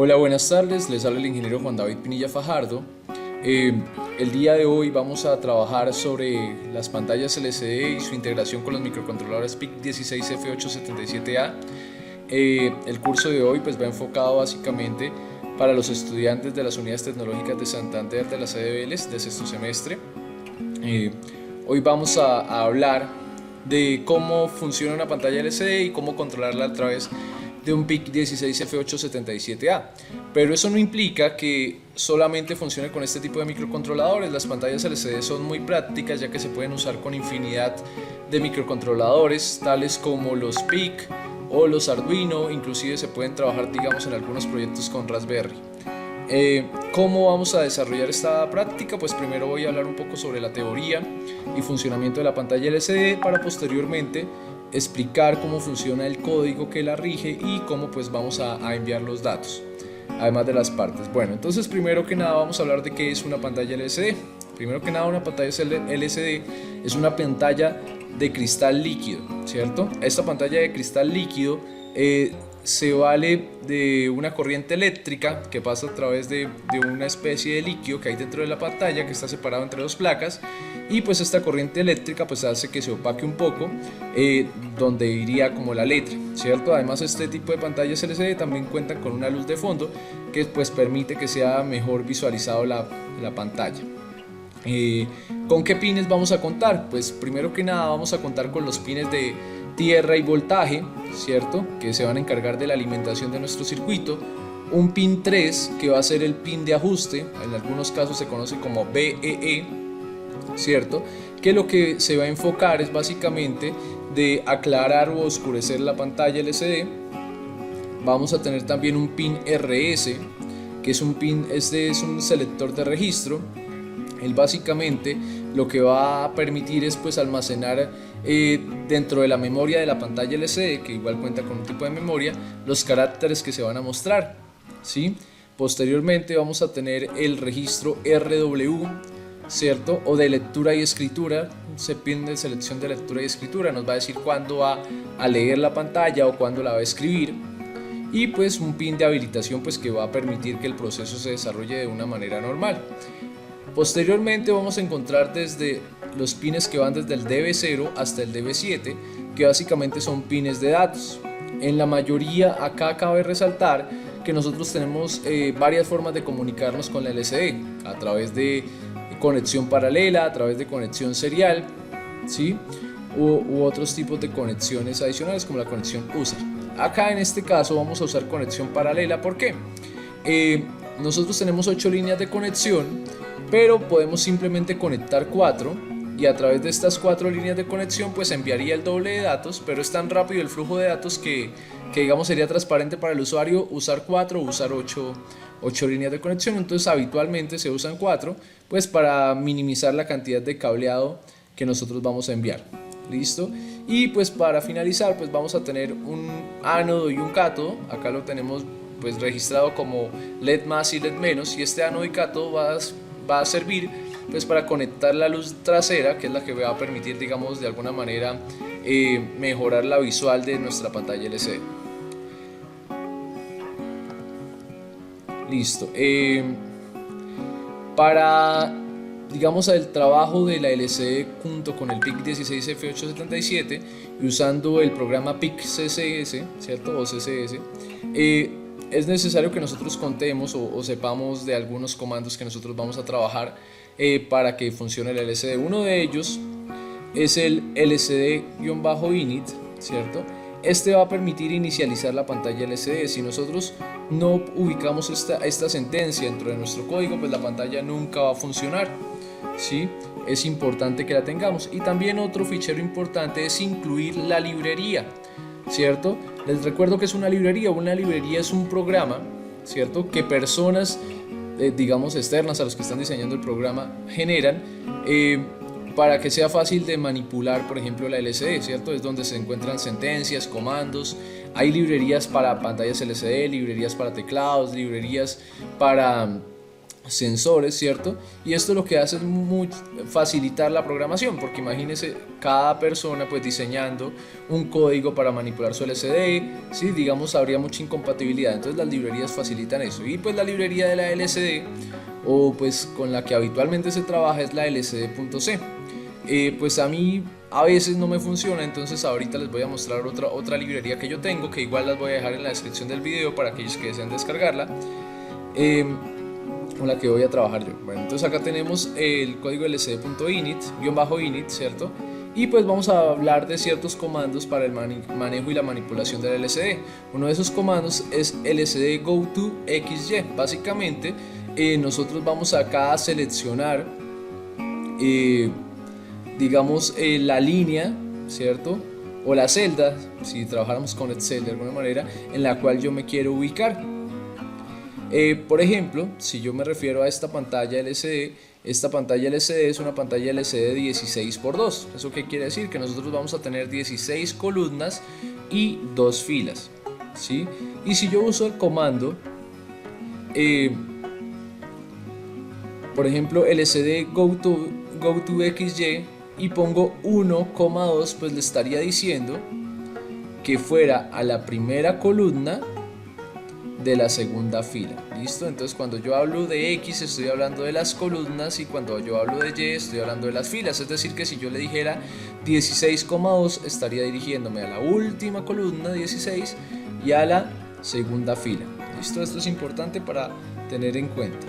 Hola, buenas tardes, les habla el ingeniero Juan David Pinilla Fajardo. El día de hoy vamos a trabajar sobre las pantallas LCD y su integración con los microcontroladores PIC16F877A. El curso de hoy pues va enfocado básicamente para los estudiantes de las unidades tecnológicas de Santander de la sede Vélez de sexto semestre. Hoy vamos a hablar de cómo funciona una pantalla LCD y cómo controlarla a través de un PIC16F877A, pero eso no implica que solamente funcione con este tipo de microcontroladores. Las pantallas LCD son muy prácticas ya que se pueden usar con infinidad de microcontroladores tales como los PIC o los Arduino, inclusive se pueden trabajar digamos en algunos proyectos con Raspberry. ¿Cómo vamos a desarrollar esta práctica? Pues primero voy a hablar un poco sobre la teoría y funcionamiento de la pantalla LCD para posteriormente explicar cómo funciona el código que la rige y cómo pues vamos a enviar los datos, además de las partes. Bueno, entonces primero que nada vamos a hablar de qué es una pantalla LCD. Primero que nada, una pantalla LCD es una pantalla de cristal líquido, ¿cierto? Esta pantalla de cristal líquido se vale de una corriente eléctrica que pasa a través de una especie de líquido que hay dentro de la pantalla, que está separado entre dos placas, y pues esta corriente eléctrica pues hace que se opaque un poco donde iría como la letra, ¿cierto? Además, este tipo de pantallas LCD también cuentan con una luz de fondo que pues permite que sea mejor visualizado la pantalla. ¿Con qué pines vamos a contar? Pues primero que nada vamos a contar con los pines de tierra y voltaje, ¿cierto? Que se van a encargar de la alimentación de nuestro circuito. Un pin 3 que va a ser el pin de ajuste, en algunos casos se conoce como BEE, ¿cierto? Que lo que se va a enfocar es básicamente de aclarar o oscurecer la pantalla LCD. Vamos a tener también un pin RS, que es un pin, este es un selector de registro. Él básicamente lo que va a permitir es pues almacenar dentro de la memoria de la pantalla LCD, que igual cuenta con un tipo de memoria, los caracteres que se van a mostrar, ¿sí? Posteriormente vamos a tener el registro RW, ¿cierto? O de lectura y escritura. Ese pin de selección de lectura y escritura nos va a decir cuándo va a leer la pantalla o cuándo la va a escribir. Y pues un pin de habilitación pues que va a permitir que el proceso se desarrolle de una manera normal. Posteriormente vamos a encontrar desde los pines que van desde el DB0 hasta el DB7, que básicamente son pines de datos. En la mayoría, acá cabe resaltar que nosotros tenemos varias formas de comunicarnos con la LCD, a través de conexión paralela, a través de conexión serial, ¿sí? u otros tipos de conexiones adicionales como la conexión USA. Acá en este caso vamos a usar conexión paralela. ¿Por qué? Nosotros tenemos 8 líneas de conexión, pero podemos simplemente conectar 4 y a través de estas 4 líneas de conexión pues enviaría el doble de datos, pero es tan rápido el flujo de datos que digamos sería transparente para el usuario usar 4 o usar 8 líneas de conexión. Entonces habitualmente se usan 4 pues para minimizar la cantidad de cableado que nosotros vamos a enviar. ¿Listo? Y pues para finalizar pues vamos a tener un ánodo y un cátodo. Acá lo tenemos pues registrado como LED más y LED menos, y este ánodo y cátodo va a servir pues para conectar la luz trasera, que es la que va a permitir digamos de alguna manera mejorar la visual de nuestra pantalla LCD. Listo. Para digamos el trabajo de la LCD junto con el PIC16F877 y usando el programa PIC-CSS, ¿cierto? O CSS, es necesario que nosotros contemos o sepamos de algunos comandos que nosotros vamos a trabajar para que funcione el LCD. Uno de ellos es el LCD-init, ¿cierto? Este va a permitir inicializar la pantalla LCD. Si nosotros no ubicamos esta sentencia dentro de nuestro código, pues la pantalla nunca va a funcionar, ¿sí? Es importante que la tengamos. Y también otro fichero importante es incluir la librería, ¿cierto? Les recuerdo que es una librería. Una librería es un programa, ¿cierto? Que personas, digamos externas a los que están diseñando el programa, generan para que sea fácil de manipular, por ejemplo, la LCD, ¿cierto? Es donde se encuentran sentencias, comandos. Hay librerías para pantallas LCD, librerías para teclados, librerías para sensores, ¿cierto? Y esto lo que hace es facilitar la programación, porque imagínense cada persona pues diseñando un código para manipular su LCD, ¿sí? Digamos habría mucha incompatibilidad, entonces las librerías facilitan eso. Y pues la librería de la LCD o pues con la que habitualmente se trabaja es la LCD.C. Pues a mí a veces no me funciona, entonces ahorita les voy a mostrar otra librería que yo tengo, que igual las voy a dejar en la descripción del video para aquellos que deseen descargarla, con la que voy a trabajar yo. Bueno, entonces acá tenemos el código lcd.init, ¿cierto? Y pues vamos a hablar de ciertos comandos para el manejo y la manipulación del LCD. Uno de esos comandos es lcd go-to-xy. Básicamente nosotros vamos acá a seleccionar digamos la línea, ¿cierto? O la celda, si trabajáramos con Excel de alguna manera, en la cual yo me quiero ubicar. Por ejemplo, si yo me refiero a esta pantalla LCD, esta pantalla LCD es una pantalla LCD 16x2. ¿Eso qué quiere decir? Que nosotros vamos a tener 16 columnas y 2 filas, ¿sí? Y si yo uso el comando, por ejemplo, lcd go-to-xy y pongo 1,2, pues le estaría diciendo que fuera a la primera columna de la segunda fila. ¿Listo? Entonces cuando yo hablo de X estoy hablando de las columnas y cuando yo hablo de Y estoy hablando de las filas. Es decir que si yo le dijera 16,2 estaría dirigiéndome a la última columna 16 y a la segunda fila. ¿Listo? Esto es importante para tener en cuenta.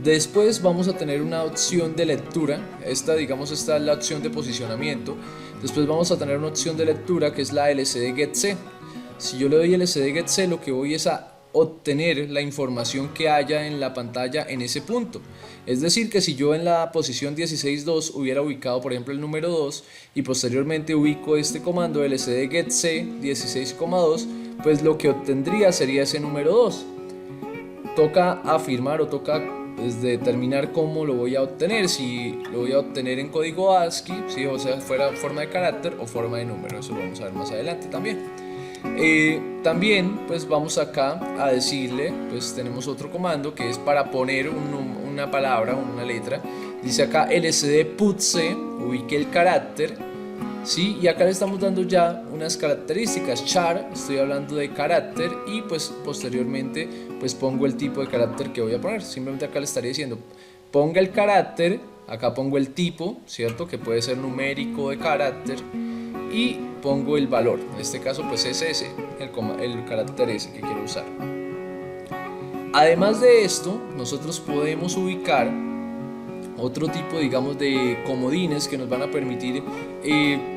Después vamos a tener una opción de lectura. Esta es la opción de posicionamiento. Después vamos a tener una opción de lectura que es la lcd getC. Si yo le doy lcd getC, lo que voy es a obtener la información que haya en la pantalla en ese punto. Es decir que si yo en la posición 16.2 hubiera ubicado por ejemplo el número 2 y posteriormente ubico este comando lcd getC 16,2, pues lo que obtendría sería ese número 2. Toca afirmar o toca determinar cómo lo voy a obtener, si lo voy a obtener en código ASCII, ¿sí? O sea, fuera forma de carácter o forma de número. Eso lo vamos a ver más adelante también. También pues vamos acá a decirle, pues tenemos otro comando que es para poner una palabra, una letra. Dice acá lcd putC, ubique el carácter, ¿sí? Y acá le estamos dando ya unas características. Char, estoy hablando de carácter y pues posteriormente pues pongo el tipo de carácter que voy a poner. Simplemente acá le estaría diciendo ponga el carácter, acá pongo el tipo, ¿cierto? Que puede ser numérico de carácter y pongo el valor. En este caso pues es ese, el carácter ese que quiero usar. Además de esto, nosotros podemos ubicar otro tipo, digamos, de comodines que nos van a permitir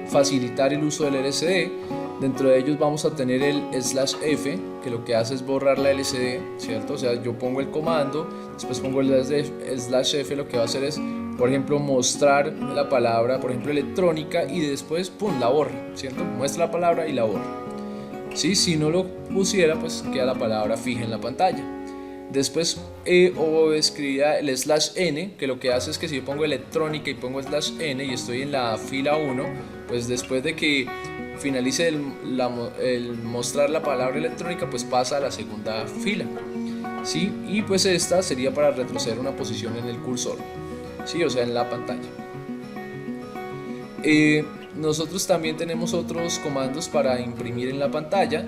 facilitar el uso del LCD. Dentro de ellos vamos a tener el /f, que lo que hace es borrar la LCD, ¿cierto? O sea, yo pongo el comando, después pongo el /f, lo que va a hacer es, por ejemplo, mostrar la palabra, por ejemplo, electrónica, y después, pum, la borra, ¿cierto? Muestra la palabra y la borra. ¿Sí? Si no lo pusiera, pues queda la palabra fija en la pantalla. Después o escribiría el /n, que lo que hace es que si yo pongo electrónica y pongo /n y estoy en la fila 1, pues después de que finalice el mostrar la palabra electrónica, pues pasa a la segunda fila, ¿sí? Y pues esta sería para retroceder una posición en el cursor, ¿sí? O sea, en la pantalla. Nosotros también tenemos otros comandos para imprimir en la pantalla.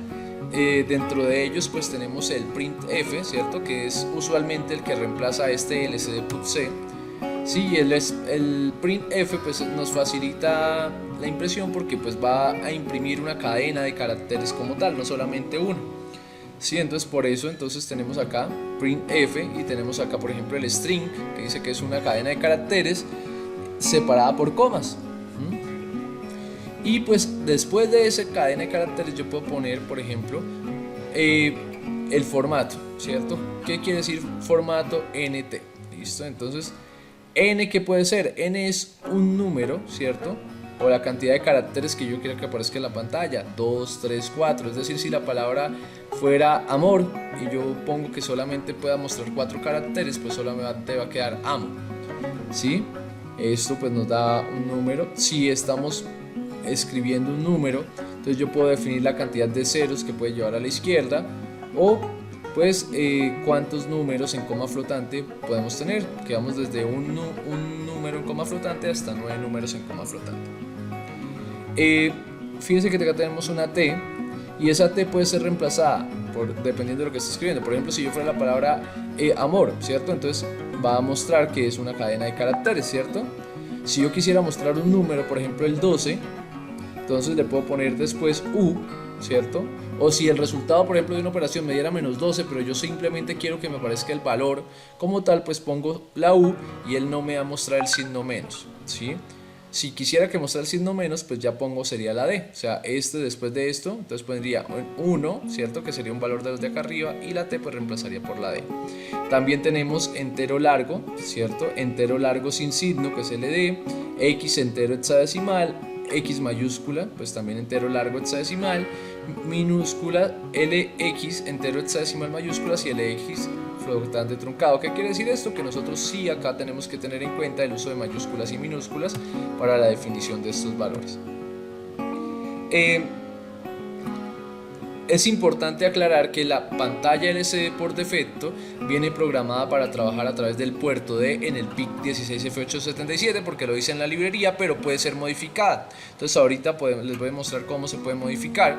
Dentro de ellos pues tenemos el printf, ¿cierto? Que es usualmente el que reemplaza a este lcd.c. Sí, el printf pues nos facilita la impresión porque pues va a imprimir una cadena de caracteres como tal, no solamente uno. Sí, entonces por eso tenemos acá printf y tenemos acá por ejemplo el string, que dice que es una cadena de caracteres separada por comas. Y pues después de esa cadena de caracteres yo puedo poner, por ejemplo, el formato, ¿cierto? ¿Qué quiere decir formato NT? ¿Listo? Entonces, N, ¿qué puede ser? N es un número, ¿cierto? O la cantidad de caracteres que yo quiera que aparezca en la pantalla, 2, 3, 4. Es decir, si la palabra fuera amor y yo pongo que solamente pueda mostrar 4 caracteres, pues solamente va a quedar amo, ¿sí? Esto pues nos da un número. Si estamos escribiendo un número, entonces yo puedo definir la cantidad de ceros que puede llevar a la izquierda o pues cuántos números en coma flotante podemos tener, que vamos desde un número en coma flotante hasta 9 números en coma flotante. Fíjense que acá tenemos una T, y esa T puede ser reemplazada dependiendo de lo que esté escribiendo. Por ejemplo, si yo fuera la palabra amor, ¿cierto? Entonces va a mostrar que es una cadena de caracteres, ¿cierto? Si yo quisiera mostrar un número, por ejemplo el 12, entonces le puedo poner después U, ¿cierto? O si el resultado, por ejemplo, de una operación me diera menos 12, pero yo simplemente quiero que me aparezca el valor como tal, pues pongo la U y él no me va a mostrar el signo menos, ¿sí? Si quisiera que mostrara el signo menos, pues ya pongo, sería la D, o sea, después de esto, entonces pondría 1, ¿cierto? Que sería un valor de los de acá arriba, y la T pues reemplazaría por la D. También tenemos entero largo, ¿cierto? Entero largo sin signo, que es LD, X entero hexadecimal, X mayúscula, pues también entero largo hexadecimal, minúscula, LX entero hexadecimal mayúsculas y LX flotante truncado. ¿Qué quiere decir esto? Que nosotros sí acá tenemos que tener en cuenta el uso de mayúsculas y minúsculas para la definición de estos valores. Es importante aclarar que la pantalla LCD por defecto viene programada para trabajar a través del puerto D en el PIC 16F877 porque lo dice en la librería, pero puede ser modificada. Entonces ahorita les voy a mostrar cómo se puede modificar.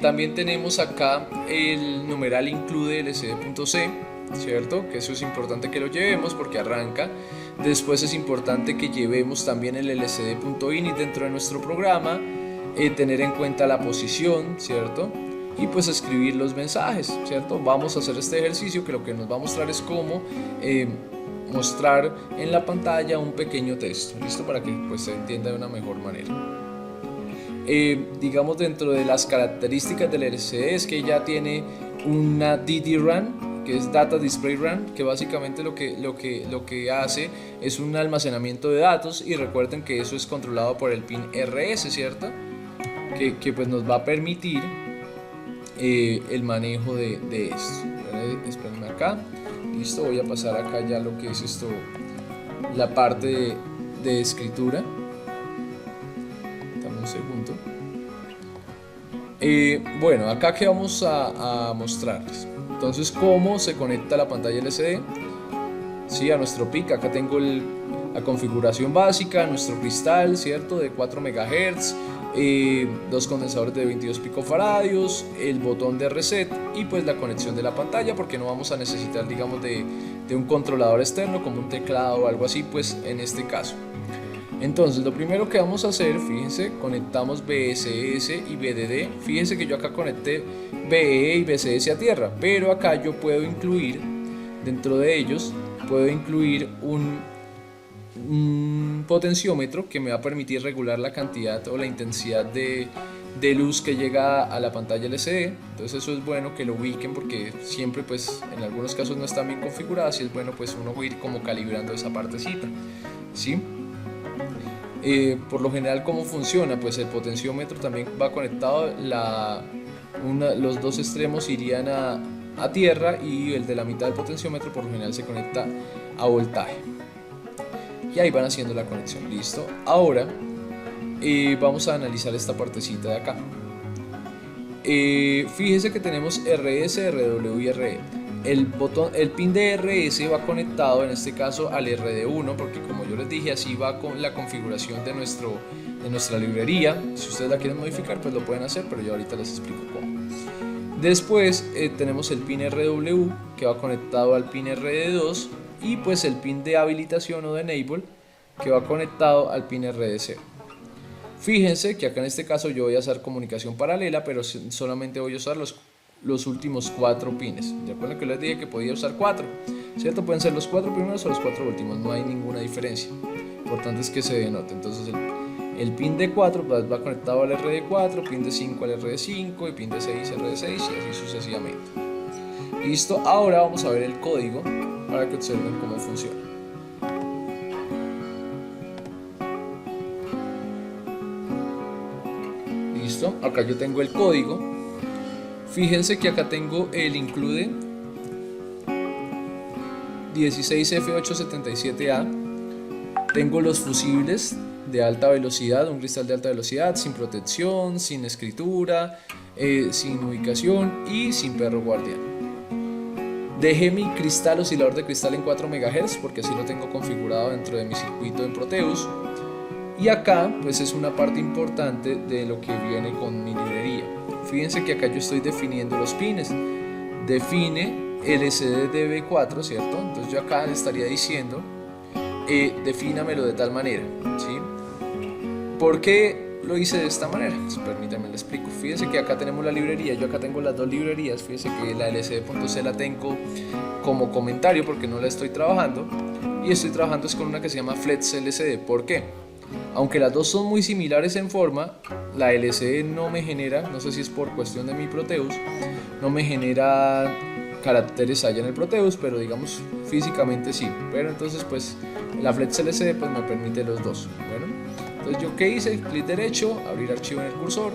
También tenemos acá el numeral include LCD.C, ¿cierto? Que eso es importante que lo llevemos porque arranca. Después es importante que llevemos también el LCD.init dentro de nuestro programa, tener en cuenta la posición, ¿cierto? Y pues escribir los mensajes, ¿cierto? Vamos a hacer este ejercicio que lo que nos va a mostrar es cómo mostrar en la pantalla un pequeño texto, ¿listo? Para que pues se entienda de una mejor manera. Digamos, dentro de las características del LCD es que ya tiene una DD-RAN, que es Data Display RAN, que básicamente lo que hace es un almacenamiento de datos, y recuerden que eso es controlado por el pin RS, ¿cierto? Que pues nos va a permitir el manejo de esto. Espérenme acá, listo, voy a pasar acá ya lo que es esto, la parte de escritura. Dame un segundo. Bueno, acá que vamos a mostrarles. Entonces, cómo se conecta la pantalla LCD, ¿sí? A nuestro PIC. Acá tengo la configuración básica, nuestro cristal, ¿cierto? De 4 MHz, dos condensadores de 22 picofaradios, el botón de reset y pues la conexión de la pantalla, porque no vamos a necesitar, digamos, de un controlador externo como un teclado o algo así, pues en este caso. Entonces, lo primero que vamos a hacer, fíjense, conectamos BSS y BDD. Fíjense que yo acá conecté BE y BCS a tierra, pero acá yo puedo incluir, dentro de ellos, puedo incluir un potenciómetro que me va a permitir regular la cantidad o la intensidad de luz que llega a la pantalla LCD. Entonces eso es bueno que lo ubiquen, porque siempre pues en algunos casos no están bien configuradas, y es bueno pues uno ir como calibrando esa partecita, ¿sí? Por lo general, ¿cómo funciona? Pues el potenciómetro también va conectado, los dos extremos irían a tierra, y el de la mitad del potenciómetro por lo general se conecta a voltaje, y ahí van haciendo la conexión. Listo. Ahora vamos a analizar esta partecita de acá. Fíjense que tenemos RS, RW y RE. El pin de RS va conectado en este caso al RD1, porque como yo les dije, así va con la configuración de nuestra librería. Si ustedes la quieren modificar, pues lo pueden hacer, pero yo ahorita les explico cómo. Después tenemos el pin RW, que va conectado al pin RD2, y pues el pin de habilitación o de enable, que va conectado al pin RD0. Fíjense que acá en este caso yo voy a hacer comunicación paralela, pero solamente voy a usar los últimos 4 pines. Recuerden que les dije que podía usar 4, ¿cierto? Pueden ser los 4 primeros o los 4 últimos, no hay ninguna diferencia. Lo importante es que se denote. Entonces el pin de 4 va conectado al RD4, pin de 5 al RD5 y pin de 6 al RD6, y así sucesivamente. Listo, ahora vamos a ver el código para que observen cómo funciona. Listo, acá yo tengo el código. Fíjense que acá tengo el include 16F877A. Tengo los fusibles de alta velocidad, un cristal de alta velocidad, sin protección, sin escritura, sin ubicación y sin perro guardián. Dejé mi cristal oscilador de cristal en 4 MHz porque así lo tengo configurado dentro de mi circuito en Proteus. Y acá pues es una parte importante de lo que viene con mi librería. Fíjense que acá yo estoy definiendo los pines. Define LCD DB4, ¿cierto? Entonces yo acá le estaría diciendo defínamelo de tal manera, ¿sí? ¿Por qué lo hice de esta manera? Pues permítanme le explico. Fíjense que acá tenemos la librería, yo acá tengo las dos librerías. Fíjense que la LCD.C la tengo como comentario porque no la estoy trabajando, y estoy trabajando es con una que se llama Flex LCD. ¿Por qué? Aunque las dos son muy similares en forma, la LCD no me genera, no sé si es por cuestión de mi Proteus, no me genera caracteres allá en el Proteus, pero digamos físicamente sí. Pero entonces pues la Flex LCD pues me permite los dos. Bueno, entonces yo qué hice, clic derecho, abrir archivo en el cursor,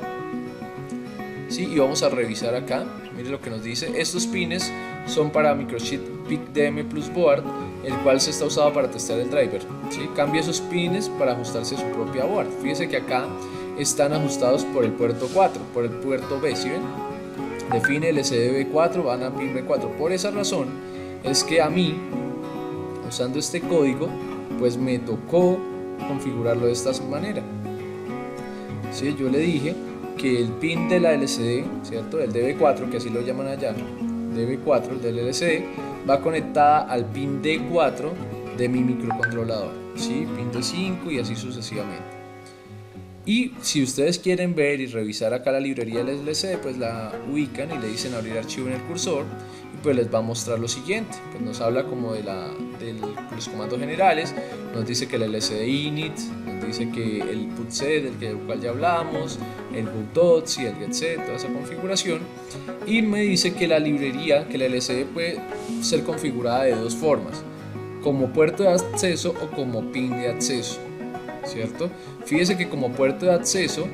sí, y vamos a revisar acá. Mire lo que nos dice: estos pines son para Microchip PIC-DM Plus Board, el cual se está usado para testear el driver, ¿sí? Cambia esos pines para ajustarse a su propia board. Fíjese que acá están ajustados por el puerto 4, por el puerto B, ¿sí ven? Define LCD B4, van a pin B4. Por esa razón es que a mí, usando este código, pues me tocó configurarlo de esta manera, ¿sí? Yo le dije que el pin de la LCD, ¿cierto? El DB4, que así lo llaman allá, DB4, el del LCD, va conectada al pin D4 de mi microcontrolador, ¿sí? Pin D5 y así sucesivamente. Y si ustedes quieren ver y revisar acá la librería del LCD, pues la ubican y le dicen abrir archivo en el cursor, y pues les va a mostrar lo siguiente. Pues nos habla como de los comandos generales, nos dice que el LCD init, nos dice que el putset del cual ya hablamos, el bootdots y el getset, toda esa configuración, y me dice que la librería, que la LCD puede ser configurada de dos formas: como puerto de acceso o como pin de acceso, ¿cierto? Fíjese que como puerto de acceso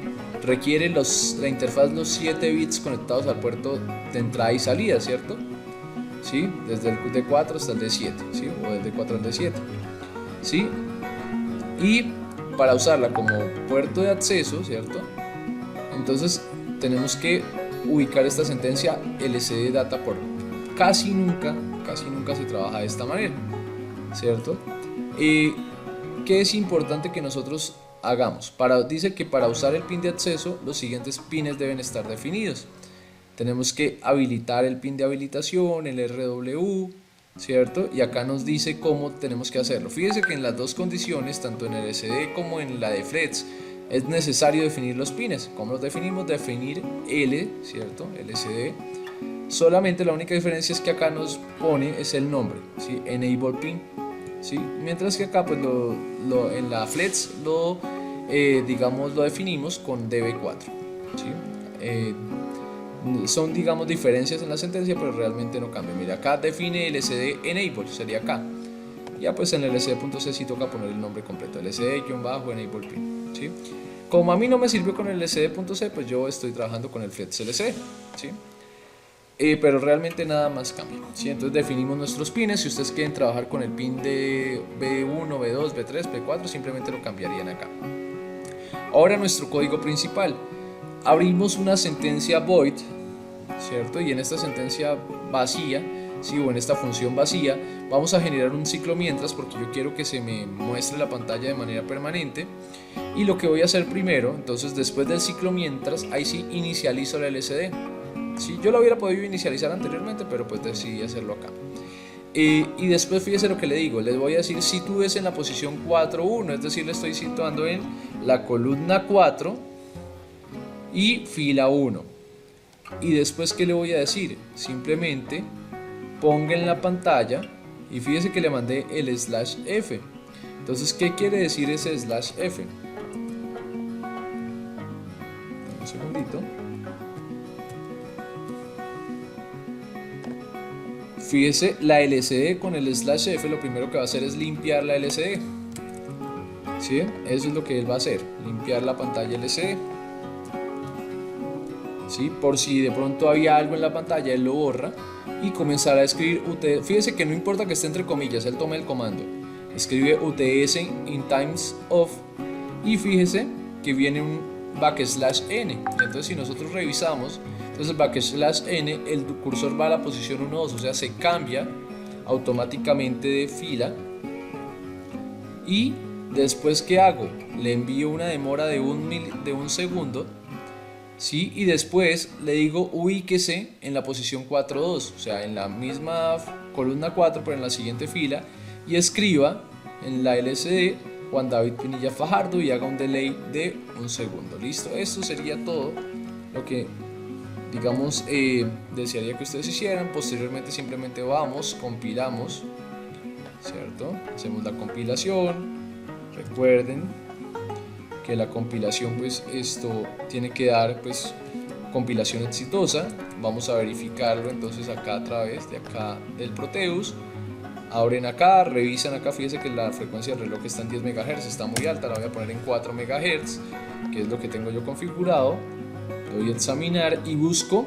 requiere la interfaz los 7 bits conectados al puerto de entrada y salida, ¿cierto? ¿Sí? Desde el D4 hasta el D7, ¿sí? O del D4 al D7, ¿sí? Y para usarla como puerto de acceso, ¿cierto? Entonces tenemos que ubicar esta sentencia LCD Data Port. Casi nunca se trabaja de esta manera, ¿cierto? ¿Qué es importante que nosotros hagamos? Dice que para usar el pin de acceso los siguientes pines deben estar definidos. Tenemos que habilitar el pin de habilitación, el RW, ¿cierto? Y acá nos dice cómo tenemos que hacerlo. Fíjese que en las dos condiciones, tanto en el LCD como en la de Flex, es necesario definir los pines. ¿Cómo los definimos? Definir L, ¿cierto? LCD. Solamente la única diferencia es que acá nos pone es el nombre, ¿sí? Enable pin, ¿sí? Mientras que acá pues en la Flex lo definimos con DB4, ¿sí? Son digamos diferencias en la sentencia, pero realmente no cambia. Mira, acá define LCD enable, sería acá. Ya pues en el LCD.c sí toca poner el nombre completo, LCD-enable pin, ¿sí? Como a mí no me sirvió con el LCD.c, pues yo estoy trabajando con el Flex LCD, ¿sí? Pero realmente nada más cambia, ¿sí? Entonces definimos nuestros pines. Si ustedes quieren trabajar con el pin de B1, B2, B3, B4, simplemente lo cambiarían acá. Ahora nuestro código principal. Abrimos una sentencia void, ¿cierto? Y en esta sentencia vacía, ¿sí? O en esta función vacía, vamos a generar un ciclo mientras, porque yo quiero que se me muestre la pantalla de manera permanente. Y lo que voy a hacer primero, entonces después del ciclo mientras, ahí sí inicializo la LCD. Sí, yo lo hubiera podido inicializar anteriormente, pero pues decidí hacerlo acá. Y después fíjese lo que le digo, les voy a decir sitúes en la posición 4.1, es decir, le estoy situando en la columna 4 y fila 1. Y después, ¿qué le voy a decir? Simplemente ponga en la pantalla, y fíjese que le mandé el /f. Entonces, ¿qué quiere decir ese /f? Un segundito. Fíjese, la LCD con el /f lo primero que va a hacer es limpiar la LCD, ¿sí? Eso es lo que él va a hacer, limpiar la pantalla LCD, ¿sí? Por si de pronto había algo en la pantalla, él lo borra y comenzará a escribir UTS. Fíjese que no importa que esté entre comillas, él toma el comando, escribe UTS in times of, y fíjese que viene un \n. Entonces si nosotros revisamos, Entonces /n, el cursor va a la posición 1, 2, o sea, se cambia automáticamente de fila. Y después, ¿qué hago? Le envío una demora de un segundo, ¿sí? Y después le digo ubíquese en la posición 4, 2, o sea, en la misma columna 4, pero en la siguiente fila, y escriba en la LCD Juan David Pinilla Fajardo y haga un delay de un segundo. Listo, esto sería todo lo que, digamos, desearía que ustedes hicieran. Posteriormente simplemente vamos, compilamos, ¿cierto? Hacemos la compilación. Recuerden que la compilación, pues esto tiene que dar, pues, compilación exitosa. Vamos a verificarlo entonces acá a través de acá del Proteus. Abren acá, revisan acá, fíjense que la frecuencia del reloj está en 10 MHz, está muy alta, la voy a poner en 4 MHz, que es lo que tengo yo configurado. Le doy a examinar y busco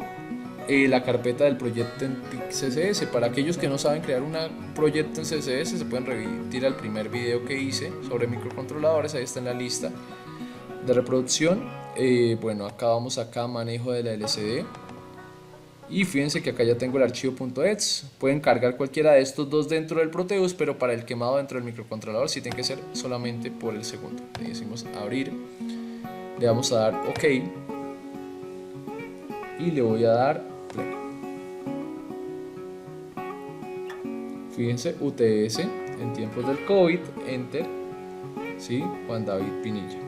la carpeta del proyecto en CSS. Para aquellos que no saben crear un proyecto en CSS, se pueden remitir al primer video que hice sobre microcontroladores, ahí está en la lista de reproducción. Bueno, acá vamos acá, manejo de la LCD. Y fíjense que acá ya tengo el archivo .exe. Pueden cargar cualquiera de estos dos dentro del Proteus, pero para el quemado dentro del microcontrolador sí tiene que ser solamente por el segundo. Le decimos abrir, le vamos a dar OK y le voy a dar play. Fíjense, UTS en tiempos del COVID, enter, ¿sí? Juan David Pinilla.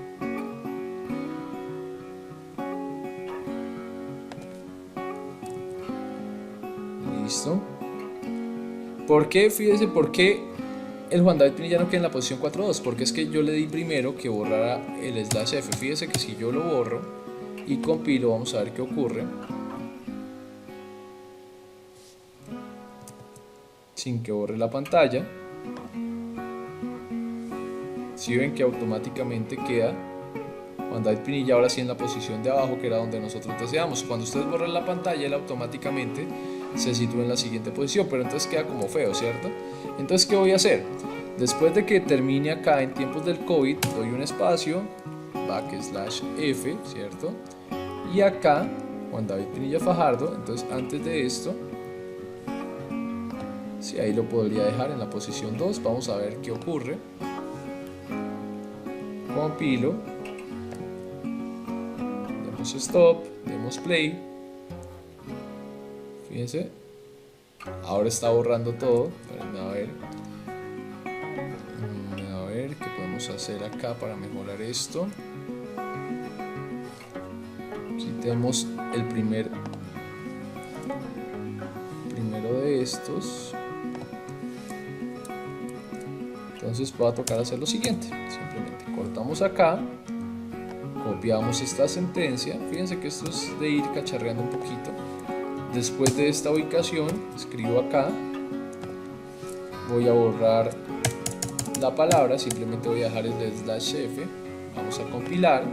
Listo. ¿Por qué? Fíjense, ¿por qué el Juan David Pinilla no queda en la posición 4.2? Porque es que yo le di primero que borrara el /f. Fíjense que si yo lo borro y compilo, vamos a ver qué ocurre. Sin que borre la pantalla. Si ven que automáticamente queda Juan David Pinilla ahora sí en la posición de abajo, que era donde nosotros deseamos. Cuando ustedes borran la pantalla, él automáticamente se sitúa en la siguiente posición, pero entonces queda como feo, ¿cierto? Entonces, ¿qué voy a hacer? Después de que termine acá en tiempos del COVID, doy un espacio, /f, ¿cierto? Y acá, Juan David Pinilla Fajardo. Entonces, antes de esto, sí, ahí lo podría dejar en la posición 2. Vamos a ver qué ocurre. Compilo, demos stop, demos play. Fíjense, ahora está borrando todo. A ver qué podemos hacer acá para mejorar esto. Quitemos el primero de estos. Entonces va a tocar hacer lo siguiente. Simplemente cortamos acá, copiamos esta sentencia. Fíjense que esto es de ir cacharreando un poquito. Después de esta ubicación, escribo acá, voy a borrar la palabra, simplemente voy a dejar el /f, vamos a compilar,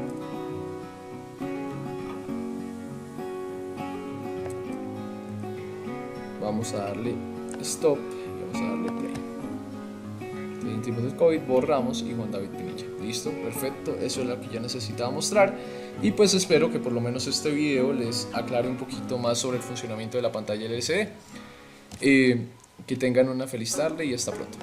vamos a darle stop y vamos a darle play. En tiempos del COVID borramos y Juan David Pinilla. Listo, perfecto, eso es lo que yo necesitaba mostrar. Y pues espero que por lo menos este video les aclare un poquito más sobre el funcionamiento de la pantalla LCD. Que tengan una feliz tarde y hasta pronto.